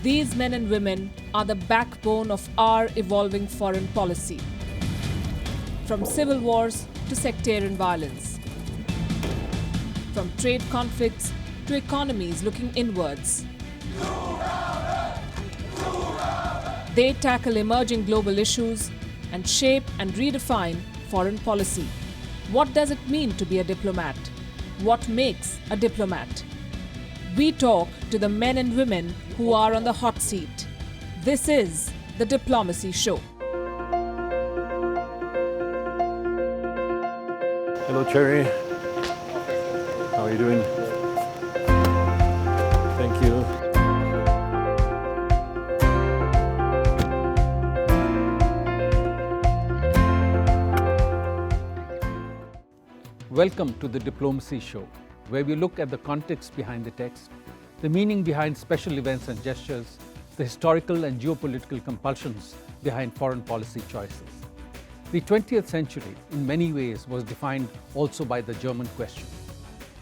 These men and women are the backbone of our evolving foreign policy. From civil wars to sectarian violence. From trade conflicts to economies looking inwards. They tackle emerging global issues and shape and redefine foreign policy. What does it mean to be a diplomat? What makes a diplomat? We talk to the men and women who are on the hot seat. This is the Diplomacy Show. Hello, Cherry. How are you doing? Thank you. Welcome to the Diplomacy Show, where we look at the context behind the text, the meaning behind special events and gestures, the historical and geopolitical compulsions behind foreign policy choices. The 20th century, in many ways, was defined also by the German question.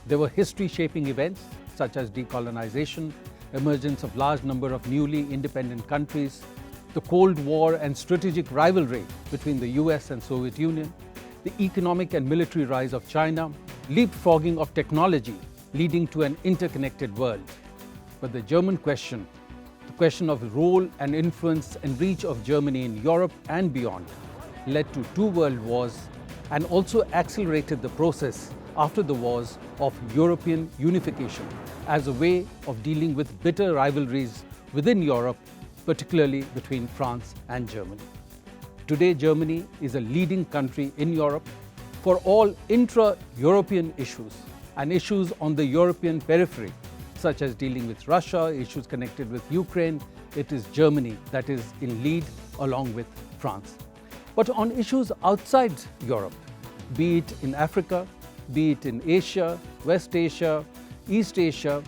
There were history-shaping events such as decolonization, emergence of large number of newly independent countries, the Cold War and strategic rivalry between the US and Soviet Union, the economic and military rise of China, leapfrogging of technology leading to an interconnected world. But the German question, the question of the role and influence and reach of Germany in Europe and beyond, led to 2 world wars and also accelerated the process after the wars of European unification as a way of dealing with bitter rivalries within Europe, particularly between France and Germany. Today, Germany is a leading country in Europe for all intra-European issues and issues on the European periphery, such as dealing with Russia, issues connected with Ukraine. It is Germany that is in lead along with France. But on issues outside Europe, be it in Africa, be it in Asia, West Asia, East Asia,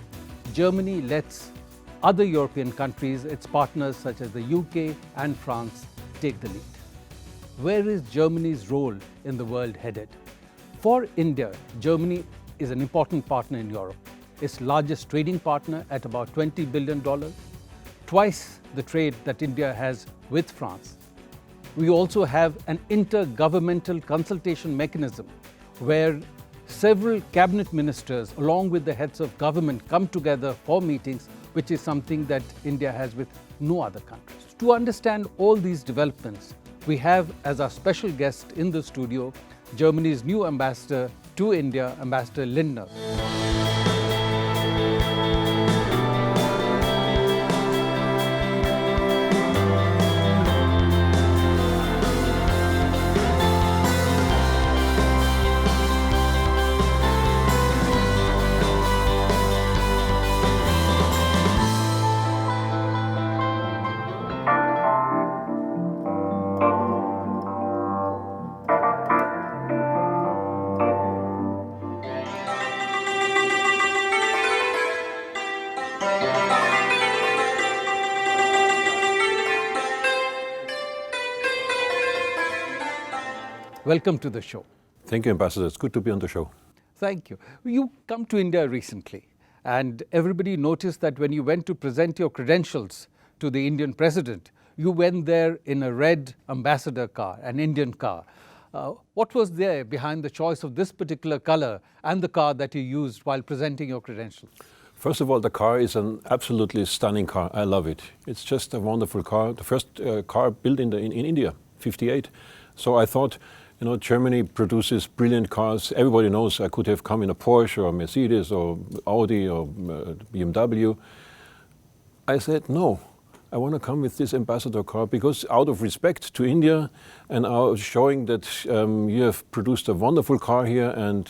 Germany lets other European countries, its partners such as the UK and France, take the lead. Where is Germany's role in the world headed? For India, Germany is an important partner in Europe, its largest trading partner at about $20 billion, twice the trade that India has with France. We also have an intergovernmental consultation mechanism where several cabinet ministers along with the heads of government come together for meetings, which is something that India has with no other countries. To understand all these developments, we have as our special guest in the studio, Germany's new ambassador to India, Ambassador Lindner. Welcome to the show. Thank you, Ambassador. It's good to be on the show. Thank you. You come to India recently, and everybody noticed that when you went to present your credentials to the Indian president, you went there in a red ambassador car, an Indian car. What was there behind the choice of this particular color and the car that you used while presenting your credentials? First of all, the car is an absolutely stunning car. I love it. It's just a wonderful car. The first car built in India, 58. So I thought, you know, Germany produces brilliant cars. Everybody knows I could have come in a Porsche or Mercedes or Audi or BMW. I said, no, I want to come with this ambassador car because out of respect to India and showing that you have produced a wonderful car here, and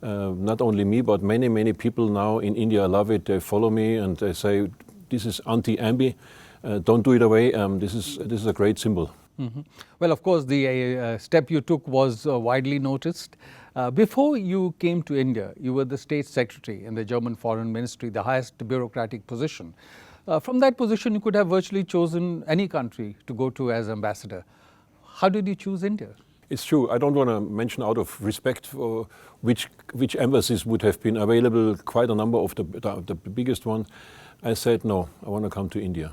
not only me, but many, many people now in India love it. They follow me and they say, this is anti-ambi, don't do it away. This is a great symbol. Mm-hmm. Well, of course, the step you took was widely noticed. Before you came to India, you were the state secretary in the German Foreign Ministry, the highest bureaucratic position. From that position, you could have virtually chosen any country to go to as ambassador. How did you choose India? It's true. I don't want to mention out of respect for which embassies would have been available, quite a number of the biggest one. I said, no, I want to come to India.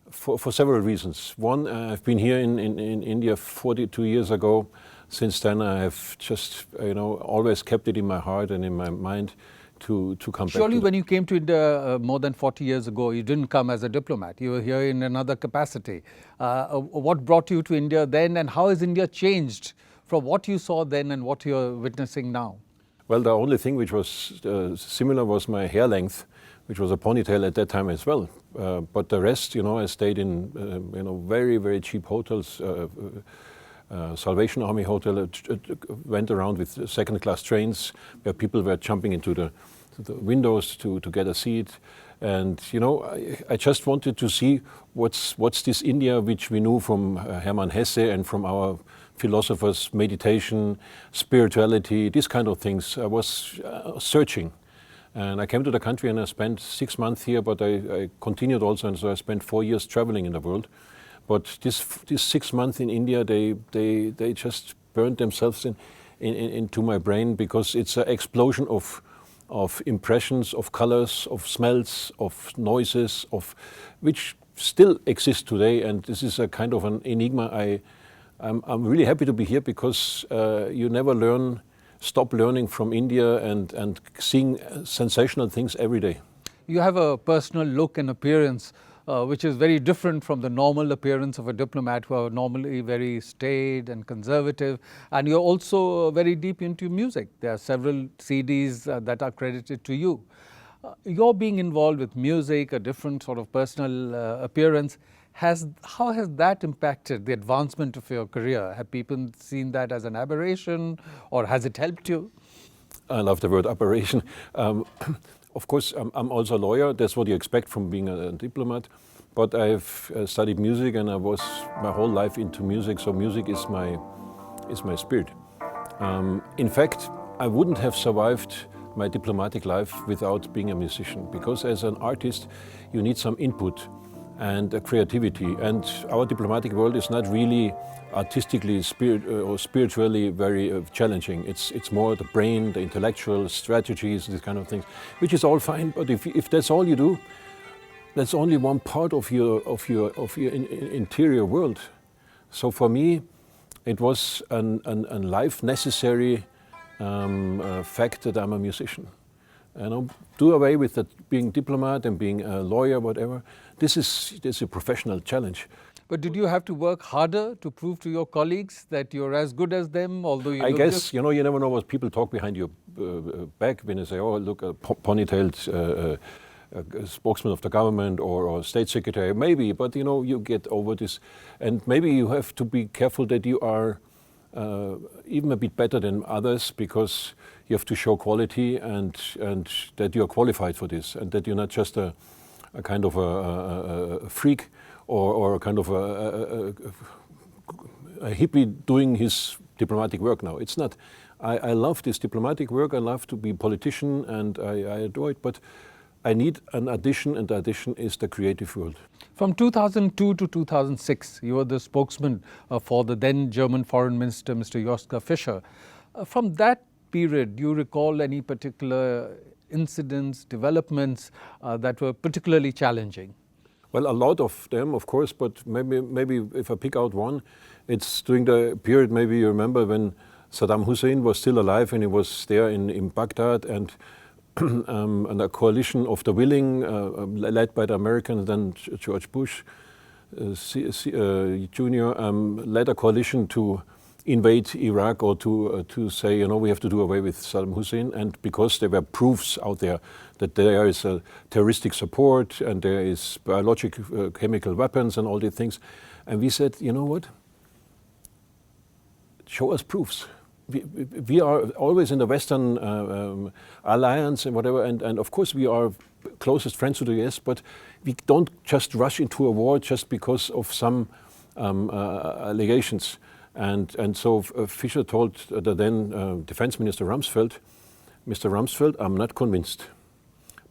For several reasons. One, I've been here in India 42 years ago. Since then, I have just, always kept it in my heart and in my mind to come back. Surely when you came to India more than 40 years ago, you didn't come as a diplomat. You were here in another capacity. What brought you to India then, and how has India changed from what you saw then and what you're witnessing now? Well, the only thing which was similar was my hair length, which was a ponytail at that time as well. But the rest, I stayed in, very, very cheap hotels. Salvation Army Hotel, went around with second-class trains where people were jumping into the windows to get a seat. And, I just wanted to see what's this India which we knew from Hermann Hesse and from our philosophers, meditation, spirituality, these kind of things. I was searching. And I came to the country and I spent 6 months here, but I continued also, and so I spent 4 years traveling in the world. But this 6 months in India, they just burned themselves into my brain, because it's an explosion of impressions, of colors, of smells, of noises, which still exist today. And this is a kind of an enigma. I'm really happy to be here, because you never stop learning from India and seeing sensational things every day. You have a personal look and appearance which is very different from the normal appearance of a diplomat, who are normally very staid and conservative. And you're also very deep into music. There are several CDs that are credited to you. You're being involved with music, a different sort of personal appearance. How has that impacted the advancement of your career? Have people seen that as an aberration, or has it helped you? I love the word aberration. Of course, I'm also a lawyer. That's what you expect from being a diplomat. But I've studied music, and I was my whole life into music. So music is my spirit. In fact, I wouldn't have survived my diplomatic life without being a musician, because as an artist, you need some input and creativity. And our diplomatic world is not really artistically or spiritually very challenging. It's more the brain, the intellectual strategies, these kind of things, which is all fine. But if that's all you do, that's only one part of your interior world. So for me, it was a life necessary fact that I'm a musician. Do away with that being diplomat and being a lawyer, whatever. This is a professional challenge. But did you have to work harder to prove to your colleagues that you're as good as them, although you I guess, you never know what people talk behind your back when they say, oh, look, a ponytailed spokesman of the government or state secretary, maybe, but you get over this. And maybe you have to be careful that you are even a bit better than others, because you have to show quality and that you are qualified for this, and that you're not just a kind of a freak or a kind of a hippie doing his diplomatic work now. It's not. I love this diplomatic work. I love to be a politician, and I adore it, but I need an addition, and the addition is the creative world. From 2002 to 2006, you were the spokesman for the then German Foreign Minister, Mr. Joschka Fischer. From that period, do you recall any particular incidents, developments that were particularly challenging? Well, a lot of them, of course, but maybe if I pick out one, it's during the period, maybe you remember, when Saddam Hussein was still alive, and he was there in Baghdad, and a coalition of the willing, led by the Americans, then George Bush Jr., led a coalition to invade Iraq, or to say, we have to do away with Saddam Hussein. And because there were proofs out there that there is a terroristic support and there is biological, chemical weapons and all these things. And we said, you know what? Show us proofs. We are always in the Western alliance and whatever, and of course we are closest friends to the US, but we don't just rush into a war just because of some allegations. And so Fischer told the then Defense Minister Rumsfeld, Mr. Rumsfeld, I'm not convinced.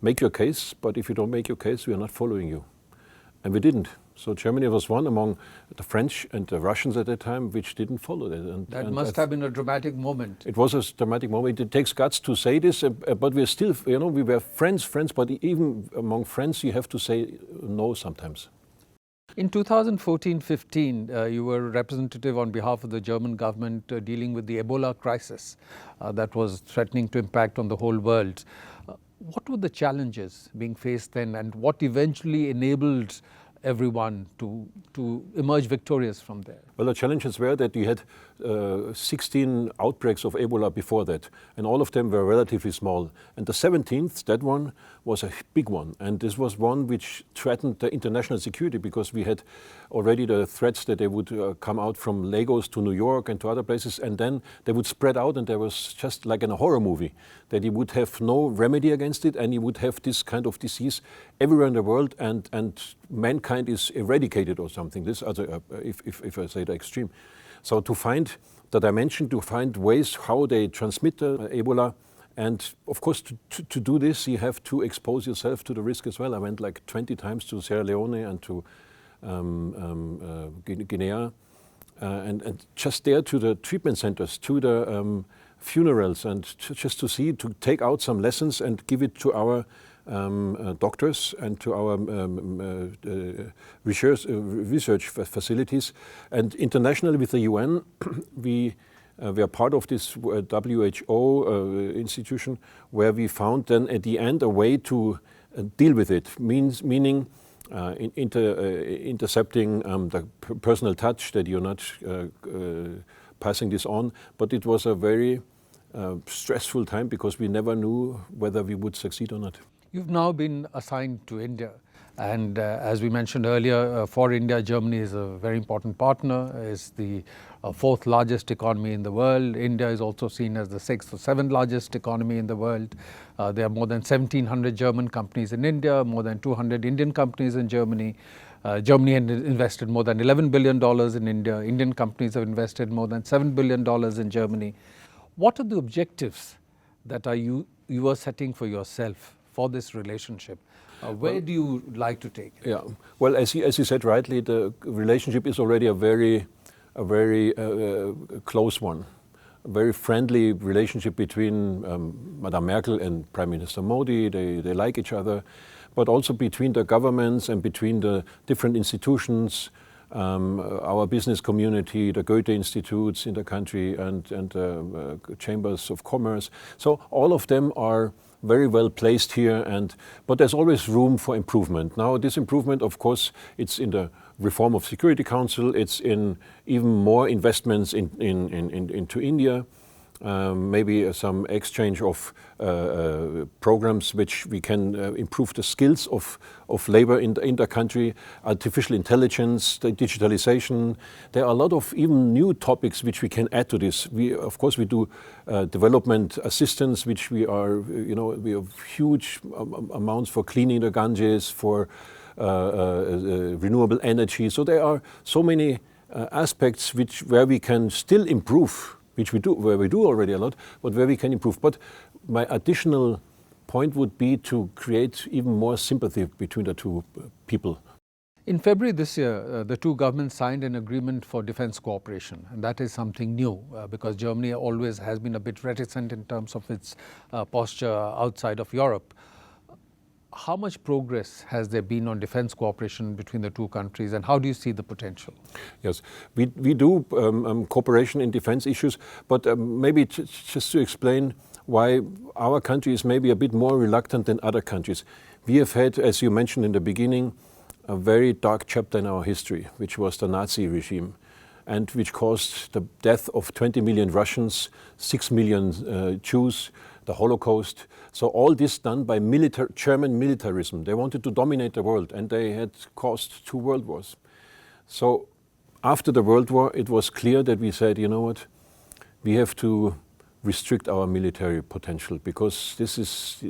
Make your case, but if you don't make your case, we are not following you. And we didn't. So Germany was one among the French and the Russians at that time which didn't follow that. That must have been a dramatic moment. It was a dramatic moment. It takes guts to say this, but we're still, we were friends, but even among friends you have to say no sometimes. In 2014-15, you were representative on behalf of the German government dealing with the Ebola crisis that was threatening to impact on the whole world. What were the challenges being faced then, and what eventually enabled everyone to emerge victorious from there? Well, the challenges were that you had 16 outbreaks of Ebola before that, and all of them were relatively small. And the 17th, that one, was a big one. And this was one which threatened the international security, because we had already the threats that they would come out from Lagos to New York and to other places, and then they would spread out, and there was just like in a horror movie, that you would have no remedy against it, and you would have this kind of disease everywhere in the world, and mankind is eradicated or something. This other, if I say the extreme. So to find the dimension, to find ways how they transmit the Ebola, and of course to do this you have to expose yourself to the risk as well. I went like 20 times to Sierra Leone and to Guinea, and just there to the treatment centers, to the funerals, and just to see, to take out some lessons and give it to our doctors and to our research facilities. And internationally with the UN, we are part of this WHO institution, where we found then at the end a way to deal with it, meaning intercepting the personal touch, that you're not passing this on. But it was a very stressful time, because we never knew whether we would succeed or not. You've now been assigned to India, and as we mentioned earlier, for India, Germany is a very important partner, is the fourth largest economy in the world. India is also seen as the sixth or seventh largest economy in the world. There are more than 1,700 German companies in India, more than 200 Indian companies in Germany. Germany has invested more than $11 billion in India. Indian companies have invested more than $7 billion in Germany. What are the objectives that you are setting for yourself for this relationship? Where do you like to take it? Yeah, well, as you said rightly, the relationship is already a very close one, a very friendly relationship between Madame Merkel and Prime Minister Modi. They like each other, but also between the governments and between the different institutions, our business community, the Goethe institutes in the country, and chambers of commerce. So all of them are very well placed here, but there's always room for improvement. Now, this improvement, of course, it's in the reform of Security Council, it's in even more investments into India, maybe some exchange of programs which we can improve the skills of labor in the country, artificial intelligence, the digitalization. There are a lot of even new topics which we can add to this. Of course, we do development assistance, which we have huge amounts for cleaning the Ganges, for renewable energy. So there are so many aspects where we can still improve, where we do already a lot, but where we can improve. But my additional point would be to create even more sympathy between the two people. In February this year, the two governments signed an agreement for defense cooperation, and that is something new because Germany always has been a bit reticent in terms of its posture outside of Europe. How much progress has there been on defense cooperation between the two countries, and how do you see the potential? Yes, we do cooperation in defense issues, but maybe just to explain why our country is maybe a bit more reluctant than other countries. We have had, as you mentioned in the beginning, a very dark chapter in our history, which was the Nazi regime, and which caused the death of 20 million Russians, 6 million Jews, the Holocaust. So all this done by German militarism. They wanted to dominate the world, and they had caused 2 world wars. So after the World War, it was clear that we said, you know what, we have to restrict our military potential, because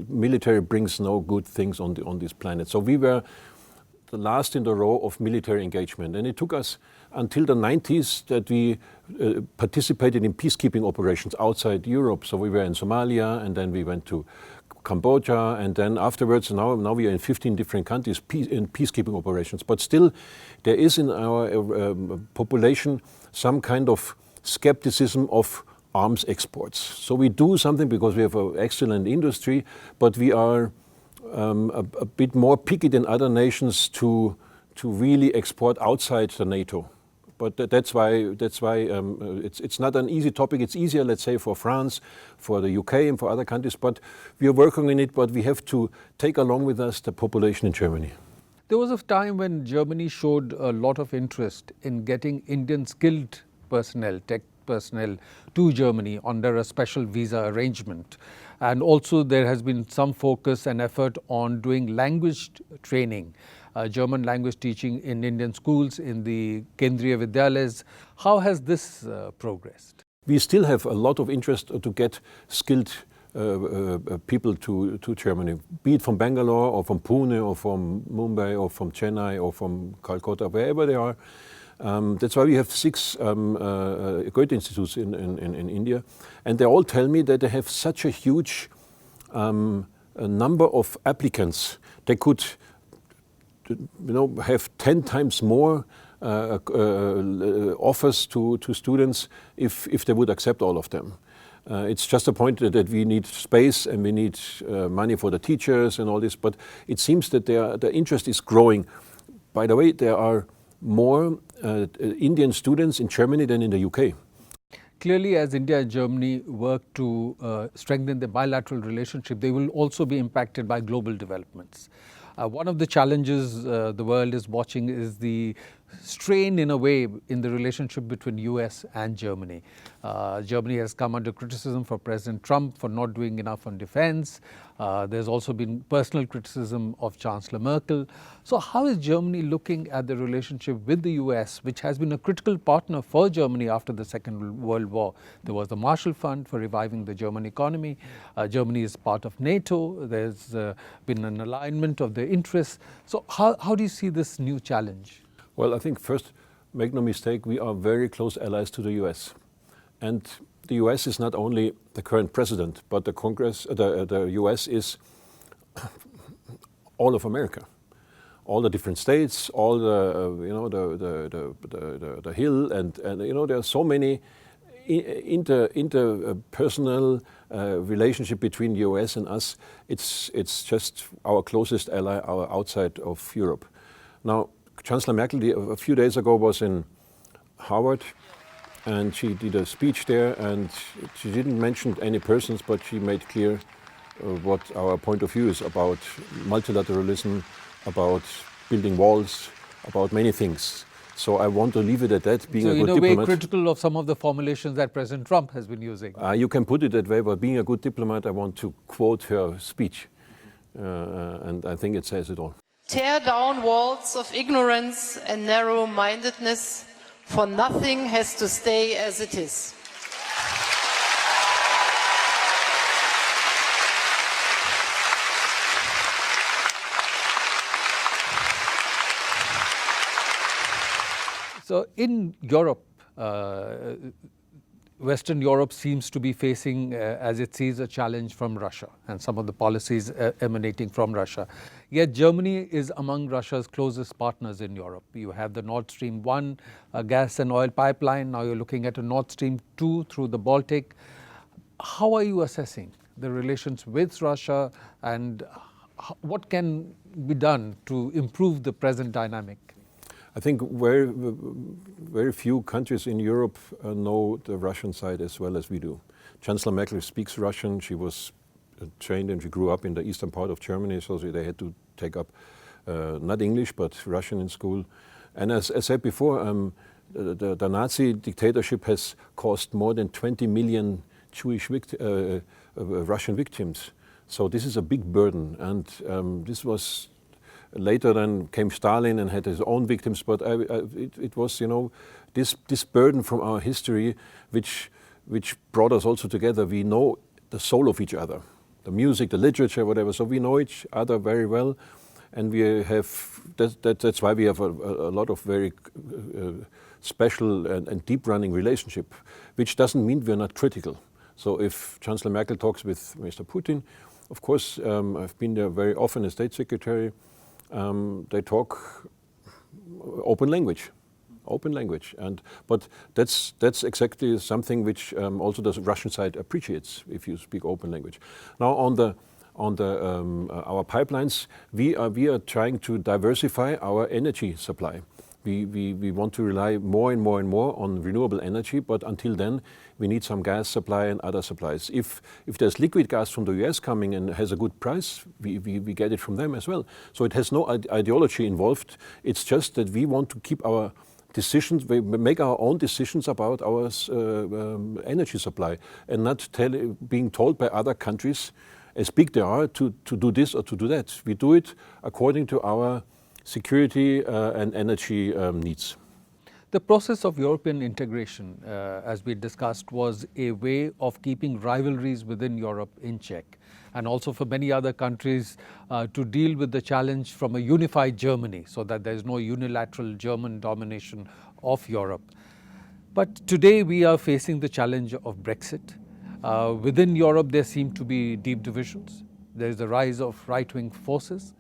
military brings no good things on this planet. So we were the last in the row of military engagement, and it took us until the 90s that we participated in peacekeeping operations outside Europe. So we were in Somalia, and then we went to Cambodia, and then afterwards, now we are in 15 different countries in peacekeeping operations. But still, there is in our population some kind of skepticism of arms exports. So we do something because we have an excellent industry, but we are a bit more picky than other nations to to really export outside the NATO. But that's why it's not an easy topic. It's easier, let's say, for France, for the UK, and for other countries. But we are working on it. But we have to take along with us the population in Germany. There was a time when Germany showed a lot of interest in getting Indian skilled personnel, tech personnel, to Germany under a special visa arrangement. And also there has been some focus and effort on doing language training, German language teaching in Indian schools, in the Kendriya Vidyalayas. How has this progressed? We still have a lot of interest to get skilled people to Germany, be it from Bangalore or from Pune or from Mumbai or from Chennai or from Calcutta, wherever they are. That's why we have 6 Goethe institutes in India, and they all tell me that they have such a huge number of applicants. They could, have 10 times more offers to students if they would accept all of them. It's just a point that we need space and we need money for the teachers and all this, but it seems that the interest is growing. By the way, there are more Indian students in Germany than in the UK. Clearly, as India and Germany work to strengthen the bilateral relationship, they will also be impacted by global developments. One of the challenges the world is watching is the strain, in a way, in the relationship between US and Germany. Germany has come under criticism for President Trump for not doing enough on defense. There's also been personal criticism of Chancellor Merkel. So how is Germany looking at the relationship with the US, which has been a critical partner for Germany after the Second World War? There was the Marshall Fund for reviving the German economy. Germany is part of NATO. There's been an alignment of the interests. So how do you see this new challenge? Well, I think first, make no mistake, we are very close allies to the US. And the US is not only the current president, but the Congress, the US is all of America. All the different states, all the, the Hill, and there are so many interpersonal relationship between the US and us. It's just our closest ally, our outside of Europe. Now, Chancellor Merkel a few days ago was in Harvard, and she did a speech there, and she didn't mention any persons, but she made clear what our point of view is about multilateralism, about building walls, about many things. So I want to leave it at that, being a good diplomat. So in a way critical of some of the formulations that President Trump has been using. You can put it that way, but being a good diplomat, I want to quote her speech. And I think it says it all. Tear down walls of ignorance and narrow-mindedness, for nothing has to stay as it is. So in Europe, Western Europe seems to be facing, as it sees, a challenge from Russia and some of the policies emanating from Russia. Yet Germany is among Russia's closest partners in Europe. You have the Nord Stream 1 gas and oil pipeline. Now you're looking at a Nord Stream 2 through the Baltic. How are you assessing the relations with Russia, and what can be done to improve the present dynamic? I think very few countries in Europe know the Russian side as well as we do. Chancellor Merkel speaks Russian. She was trained and she grew up in the eastern part of Germany, so they had to take up not English but Russian in school. And as I said before, the Nazi dictatorship has caused more than 20 million Jewish Russian victims. So this is a big burden, and this was. Later then came Stalin and had his own victims, but it was, this burden from our history which brought us also together. We know the soul of each other, the music, the literature, whatever, so we know each other very well, and we have, that's why we have a lot of very special and deep running relationship, which doesn't mean we're not critical. So if Chancellor Merkel talks with Mr. Putin, of course, I've been there very often as state secretary. They talk open language, but that's exactly something which also the Russian side appreciates if you speak open language. Now on on our pipelines. We are trying to diversify our energy supply. We want to rely more and more and more on renewable energy, but until then, we need some gas supply and other supplies. If there's liquid gas from the US coming and has a good price, we get it from them as well. So it has no ideology involved. It's just that we want to keep our decisions, we make our own decisions about our energy supply, and not being told by other countries, as big they are, to do this or to do that. We do it according to our security and energy needs. The process of European integration, as we discussed, was a way of keeping rivalries within Europe in check, and also for many other countries to deal with the challenge from a unified Germany, so that there is no unilateral German domination of Europe. But today we are facing the challenge of Brexit. Within Europe there seem to be deep divisions. There is the rise of right-wing forces.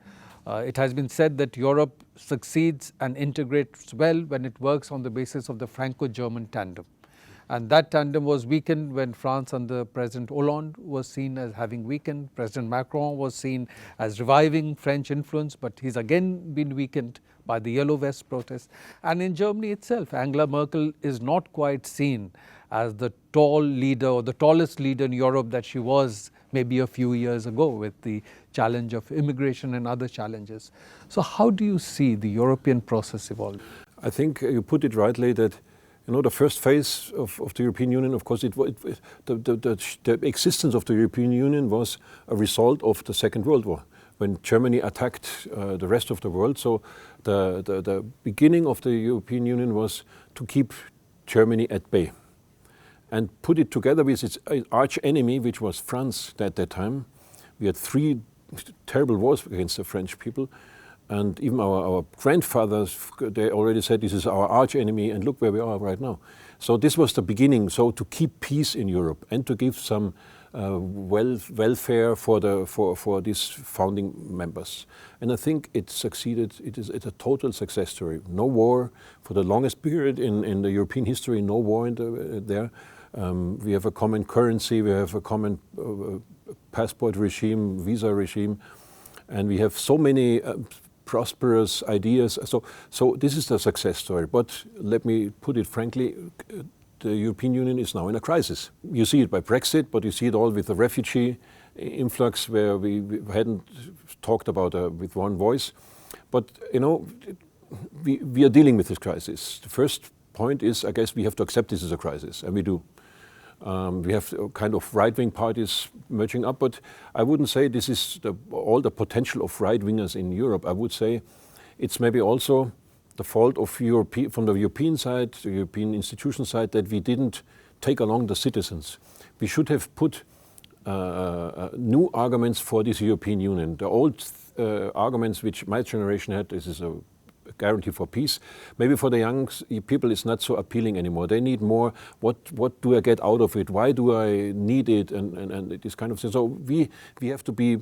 It has been said that Europe succeeds and integrates well when it works on the basis of the Franco-German tandem. And that tandem was weakened when France under President Hollande was seen as having weakened. President Macron was seen as reviving French influence, but he's again been weakened by the Yellow Vest protests. And in Germany itself, Angela Merkel is not quite seen as the tall leader or the tallest leader in Europe that she was maybe a few years ago, with the challenge of immigration and other challenges. So how do you see the European process evolve? I think you put it rightly that the first phase of the European Union, of course, the existence of the European Union was a result of the Second World War, when Germany attacked the rest of the world. So the beginning of the European Union was to keep Germany at bay and put it together with its arch enemy, which was France at that time. We had 3 terrible wars against the French people, and even our grandfathers, they already said this is our arch enemy, and look where we are right now. So this was the beginning, so to keep peace in Europe and to give some welfare for these founding members. And I think it succeeded. It's a total success story. No war for the longest period in the European history, no war there. We have a common currency, we have a common passport regime, visa regime, and we have so many prosperous ideas. So this is the success story. But let me put it frankly, the European Union is now in a crisis. You see it by Brexit, but you see it all with the refugee influx, where we hadn't talked about with one voice. But we are dealing with this crisis. The first point is, I guess, we have to accept this as a crisis, and we do. We have kind of right-wing parties merging up, but I wouldn't say this is all the potential of right-wingers in Europe. I would say it's maybe also the fault of from the European side, the European institution side, that we didn't take along the citizens. We should have put new arguments for this European Union. The old arguments which my generation had, this is a guarantee for peace. Maybe for the young people it's not so appealing anymore. They need more, what do I get out of it? Why do I need it? And this kind of thing. So we have to be,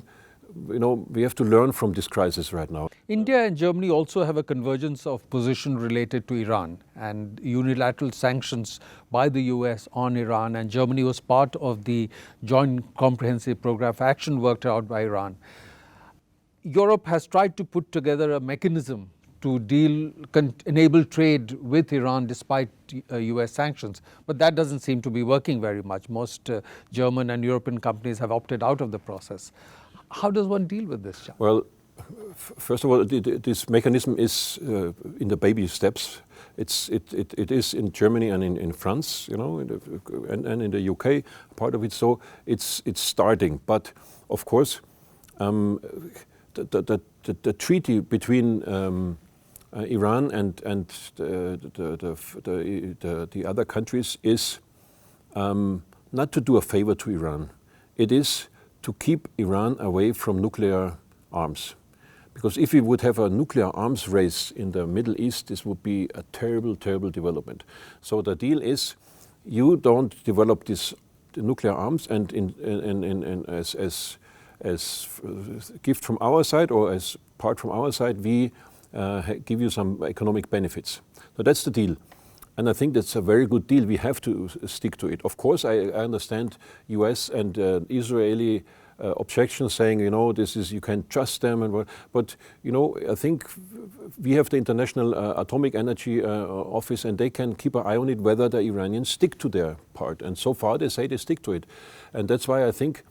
we have to learn from this crisis right now. India and Germany also have a convergence of position related to Iran and unilateral sanctions by the US on Iran, and Germany was part of the joint comprehensive program of action worked out by Iran. Europe has tried to put together a mechanism to enable trade with Iran despite US sanctions, but that doesn't seem to be working very much. Most German and European companies have opted out of the process. How does one deal with this challenge? Well, first of all, this mechanism is in the baby steps. It is in Germany and in France, and in the UK, part of it. So it's starting. But of course, the treaty between Iran and the other countries is not to do a favor to Iran. It is to keep Iran away from nuclear arms. Because if we would have a nuclear arms race in the Middle East, this would be a terrible, terrible development. So the deal is, you don't develop the nuclear arms, and as gift from our side or as part from our side, we give you some economic benefits. So that's the deal. And I think that's a very good deal. We have to stick to it. Of course, I understand US and Israeli objections saying, this is, you can't trust them. But, I think we have the International Atomic Energy Office, and they can keep an eye on it whether the Iranians stick to their part. And so far they say they stick to it. And that's why I think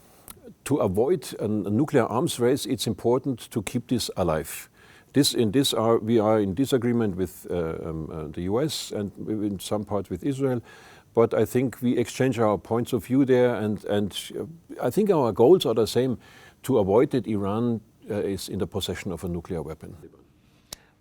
to avoid a nuclear arms race, it's important to keep this alive. We are in disagreement with the US and in some part with Israel. But I think we exchange our points of view there, and I think our goals are the same, to avoid that Iran is in the possession of a nuclear weapon.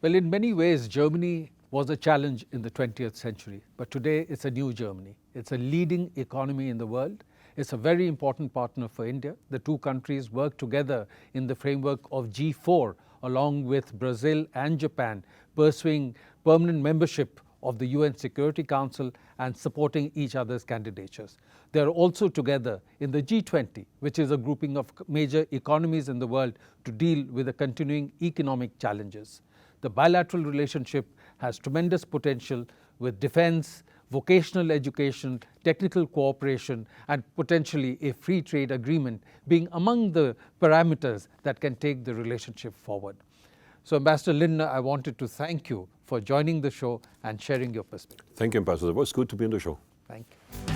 Well, in many ways, Germany was a challenge in the 20th century, but today it's a new Germany. It's a leading economy in the world. It's a very important partner for India. The two countries work together in the framework of G4, along with Brazil and Japan, pursuing permanent membership of the UN Security Council and supporting each other's candidatures. They are also together in the G20, which is a grouping of major economies in the world to deal with the continuing economic challenges. The bilateral relationship has tremendous potential, with defense, vocational education, technical cooperation, and potentially a free trade agreement being among the parameters that can take the relationship forward. So, Ambassador Lindner, I wanted to thank you for joining the show and sharing your perspective. Thank you, Ambassador. It was good to be on the show. Thank you.